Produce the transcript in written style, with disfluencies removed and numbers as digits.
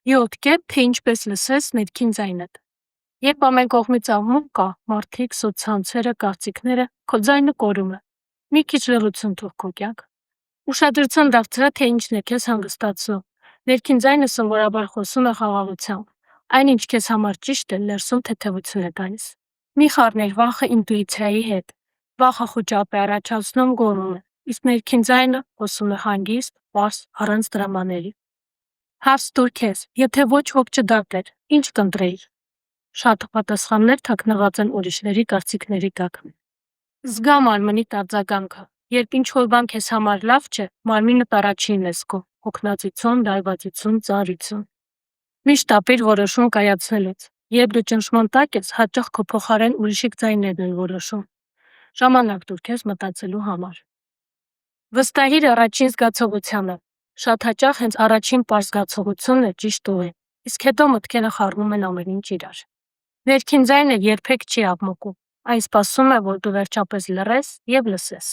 7 կետ, թե ինչպես լսես ներքին ձայնդ։ Երբ ամեն կողմից աղմուկ կա, մարդիկ, սոցցանցերը, կարծիքները, քո ձայնը կորում է։ Մի քիչ լռություն թող քո կյանք։ Ուշադրություն դարձրա, թե ինչն է քեզ հանգստացնում։ Ներքին ձայնը սովորաբար խոսում է խաղաղությամբ։ Այնինչ քեզ համար ճիշտ է, ներսում թեթևություն է տալիս։ Մի խառներ վախը ինտուիցիայի հետ։ Վախը խոճապ է առաջացնում, գոռում է, իսկ ներքին ձայնը խոսում է հանգիստ, պարզ, առանց դրամաների։ Հարց տուր քեզ, եթե ոչ ոք չդատեր, ինչ կընտրեիր։ Շատ պատասխաններ թաքնված են ուրիշների կարծիքների տակ։ Զգա մարմնի արձագանքը։ Երբ ինչ-որ բան քեզ համար լավ չէ, մարմինդ առաջինն է զգում՝ հոգնածություն, լայվացություն, ծանրություն։ Միշտ ապիր որոշում կայացնելուց։ Երբ դու ճնշման տակ ես, հաճախ քո փոխարեն ուրիշի ձայներն են որոշում։ Ժամանակ տուր քեզ մտածելու համար։ Վստահիր առաջին զգացողությանը։ Շատ հաճախ հենց առաջին պարզ զգացողությունն է ճիշտ ուղին, իսկ հետո մտքերը խառնում են ամեն ինչ իրար։ Ներքին ձայնը երբեք չի աղմկում, այն սպասում է, որ դու վերջապես լռես և լսես։